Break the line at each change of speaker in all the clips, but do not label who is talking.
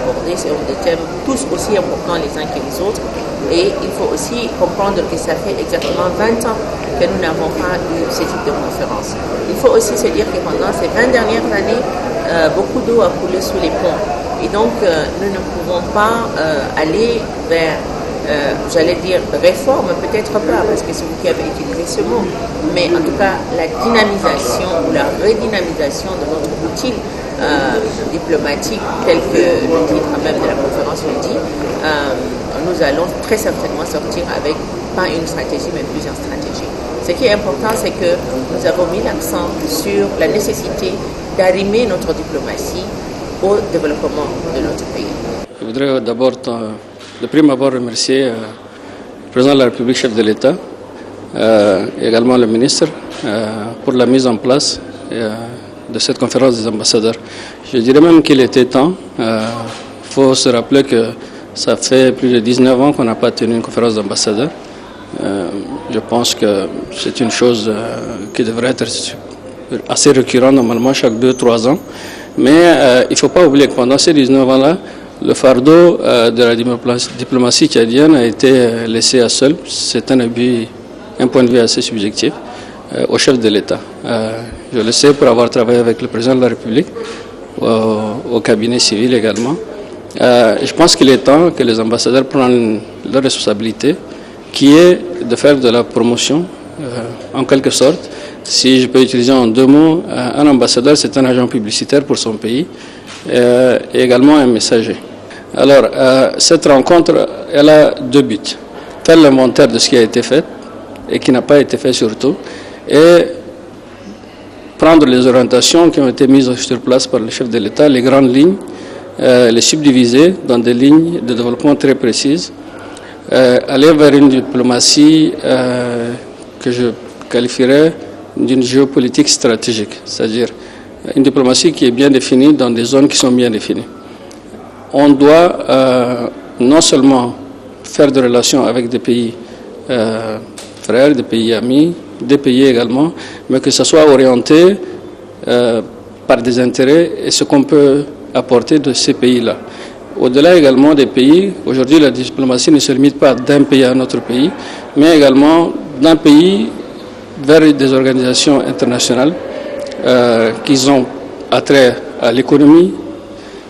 abordés sont des thèmes tous aussi importants les uns que les autres. Et il faut aussi comprendre que ça fait exactement 20 ans que nous n'avons pas eu ce type de conférence. Il faut aussi se dire que pendant ces 20 dernières années, beaucoup d'eau a coulé sous les ponts. Et donc, nous ne pouvons pas aller vers, j'allais dire, réforme, peut-être pas, parce que c'est vous qui avez utilisé ce mot, mais en tout cas, la dynamisation ou la redynamisation de notre outil diplomatique, tel que le titre même de la conférence le dit, nous allons très certainement sortir avec pas une stratégie, mais plusieurs stratégies. Ce qui est important, c'est que nous avons mis l'accent sur la nécessité d'arrimer notre diplomatie au développement de notre pays.
Je voudrais d'abord, de prime abord, remercier le président de la République, chef de l'État, et également le ministre, pour la mise en place de cette conférence des ambassadeurs. Je dirais même qu'il était temps. Il faut se rappeler que ça fait plus de 19 ans qu'on n'a pas tenu une conférence d'ambassadeurs. Je pense que c'est une chose qui devrait être assez récurrente normalement chaque 2-3 ans. Mais il ne faut pas oublier que pendant ces 19 ans-là, le fardeau de la diplomatie tchadienne a été laissé à seul. C'est un point de vue assez subjectif au chef de l'État. Je le sais pour avoir travaillé avec le président de la République, au cabinet civil également. Je pense qu'il est temps que les ambassadeurs prennent leur responsabilité, qui est de faire de la promotion, en quelque sorte. Si je peux utiliser en 2 mots, un ambassadeur, c'est un agent publicitaire pour son pays, et également un messager. Alors, cette rencontre, elle a 2 buts. Faire l'inventaire de ce qui a été fait, et qui n'a pas été fait surtout, et prendre les orientations qui ont été mises sur place par le chef de l'État, les grandes lignes, les subdiviser dans des lignes de développement très précises, aller vers une diplomatie que je qualifierais d'une géopolitique stratégique, c'est-à-dire une diplomatie qui est bien définie dans des zones qui sont bien définies. On doit non seulement faire des relations avec des pays frères, des pays amis, des pays également, mais que ça soit orienté par des intérêts et ce qu'on peut apporter de ces pays-là. Au-delà également des pays, aujourd'hui la diplomatie ne se limite pas d'un pays à un autre pays, mais également d'un pays vers des organisations internationales qui ont attrait à l'économie,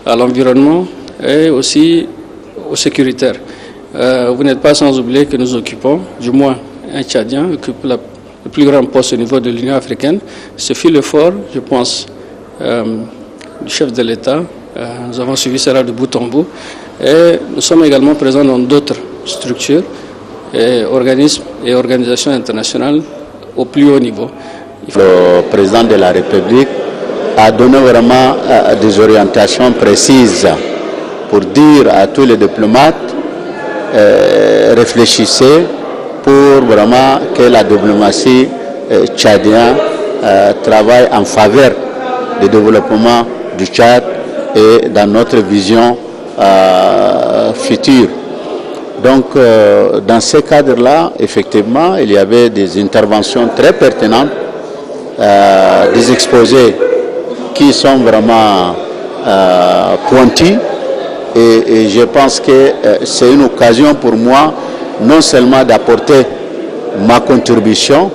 à l'environnement et aussi au sécuritaire. Vous n'êtes pas sans oublier que nous occupons, du moins un Tchadien occupe le plus grand poste au niveau de l'Union africaine. Ce fut l'effort, je pense, du chef de l'État. Nous avons suivi cela de bout en bout et nous sommes également présents dans d'autres structures, et organismes et organisations internationales au plus haut niveau.
Le président de la République a donné vraiment des orientations précises pour dire à tous les diplomates réfléchissez pour vraiment que la diplomatie tchadienne travaille en faveur du développement du Tchad et dans notre vision future. Donc, dans ce cadre-là, effectivement, il y avait des interventions très pertinentes, des exposés qui sont vraiment pointus. Et je pense que c'est une occasion pour moi, non seulement d'apporter ma contribution,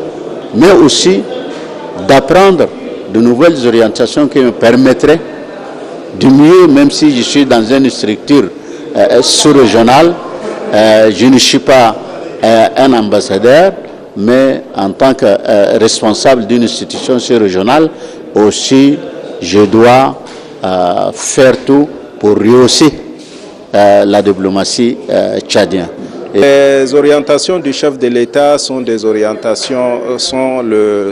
mais aussi d'apprendre de nouvelles orientations qui me permettraient de mieux, même si je suis dans une structure sous-régionale, je ne suis pas un ambassadeur, mais en tant que responsable d'une institution sous-régionale, aussi je dois faire tout pour rehausser la diplomatie tchadienne.
Les orientations du chef de l'État sont des orientations,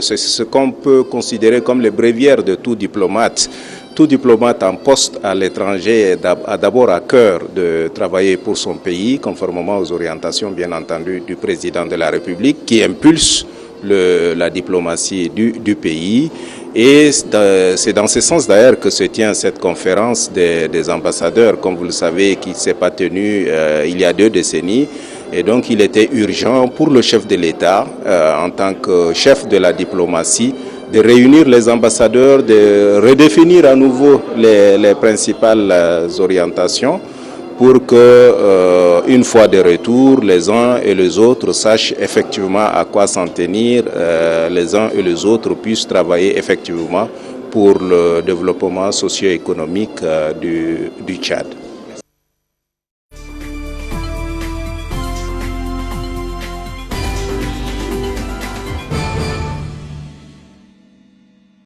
c'est ce qu'on peut considérer comme les bréviaires de tout diplomate. Tout diplomate en poste à l'étranger a d'abord à cœur de travailler pour son pays, conformément aux orientations bien entendu du président de la République qui impulse la diplomatie du pays. Et c'est dans ce sens d'ailleurs que se tient cette conférence des ambassadeurs, comme vous le savez, qui ne s'est pas tenue il y a 2 décennies. Et donc il était urgent pour le chef de l'État, en tant que chef de la diplomatie, de réunir les ambassadeurs, de redéfinir à nouveau les principales orientations pour que, une fois de retour, les uns et les autres sachent effectivement à quoi s'en tenir, les uns et les autres puissent travailler effectivement pour le développement socio-économique du Tchad.